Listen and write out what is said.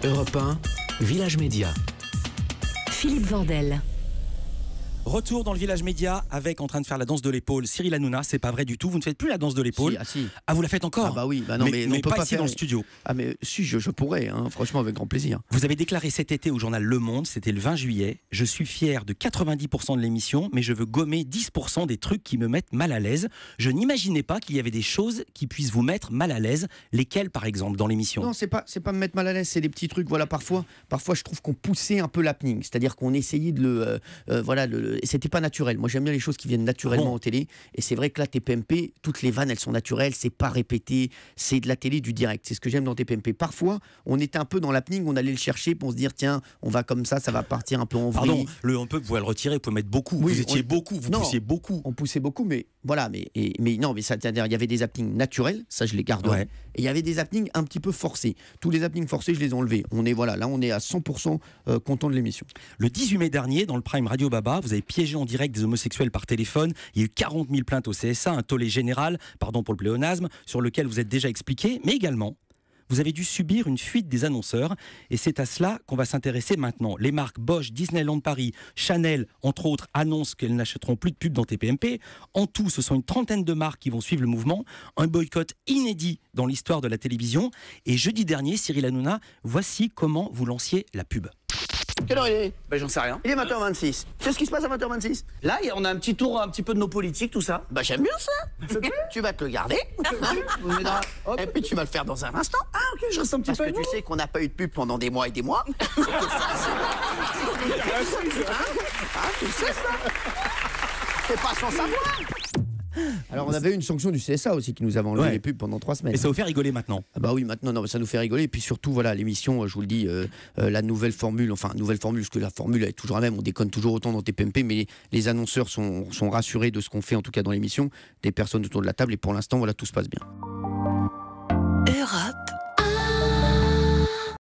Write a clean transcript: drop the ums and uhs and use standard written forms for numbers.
Europe 1, Village Média. Philippe Vandel. Retour dans le Village Média avec en train de faire la danse de l'épaule Cyril Hanouna. C'est pas vrai du tout, vous ne faites plus la danse de l'épaule. Si. Ah, vous la faites encore? Ah bah oui, bah non, mais mais on peut pas pas ici faire dans le studio. Ah mais si, je pourrais, hein, franchement avec grand plaisir. Vous avez déclaré cet été au journal Le Monde, c'était le 20 juillet, je suis fier de 90% de l'émission, mais je veux gommer 10% des trucs qui me mettent mal à l'aise. Je n'imaginais pas qu'il y avait des choses qui puissent vous mettre mal à l'aise. Lesquelles par exemple dans l'émission? Non, c'est pas me mettre mal à l'aise, c'est des petits trucs. Voilà, parfois je trouve qu'on poussait un peu l'happening, c'est-à-dire qu'on essayait de c'était pas naturel. Moi j'aime bien les choses qui viennent naturellement en télé, et c'est vrai que là TPMP, toutes les vannes elles sont naturelles, c'est pas répété, c'est de la télé, du direct. C'est ce que j'aime dans TPMP. Parfois on était un peu dans l'happening, on allait le chercher pour se dire tiens, on va comme ça va partir un peu en vrille. Pardon, le un peu vous pouvez le retirer, vous pouvez mettre beaucoup. Oui, vous étiez beaucoup, vous poussiez beaucoup. On poussait beaucoup, mais voilà, mais non, mais ça, c'est-à-dire il y avait des happenings naturels, ça je les garderai. Ouais. Et il y avait des happenings un petit peu forcés. Tous les happenings forcés, je les ai enlevés. On est à 100% content de l'émission. Le 18 mai dernier, dans le Prime Radio Baba, vous avez piégé en direct des homosexuels par téléphone. Il y a eu 40 000 plaintes au CSA, un tollé général, pardon pour le pléonasme, sur lequel vous êtes déjà expliqué, mais également, vous avez dû subir une fuite des annonceurs, et c'est à cela qu'on va s'intéresser maintenant. Les marques Bosch, Disneyland Paris, Chanel, entre autres, annoncent qu'elles n'achèteront plus de pubs dans TPMP. En tout, ce sont une trentaine de marques qui vont suivre le mouvement. Un boycott inédit dans l'histoire de la télévision. Et jeudi dernier, Cyril Hanouna, voici comment vous lanciez la pub. Quelle heure il est? Ben, j'en sais rien. Il est 20h26. Tu sais ce qui se passe à 20h26? Là, on a un petit tour un petit peu de nos politiques, tout ça. Bah j'aime bien ça. Tu vas te le garder. Et puis tu vas le faire dans un instant. Ah, ok, je reste un petit Parce peu que avec tu vous. sais qu'on n'a pas eu de pub pendant des mois et des mois. Tu sais ça. C'est pas sans savoir. Alors on avait une sanction du CSA aussi qui nous avait enlevé les pubs pendant 3 semaines. Et ça vous fait rigoler maintenant? Ah bah oui, maintenant, non, ça nous fait rigoler. Et puis surtout, voilà, l'émission, je vous le dis, la nouvelle formule, parce que la formule est toujours la même, on déconne toujours autant dans TPMP, mais les annonceurs sont rassurés de ce qu'on fait, en tout cas dans l'émission, des personnes autour de la table, et pour l'instant, voilà, tout se passe bien.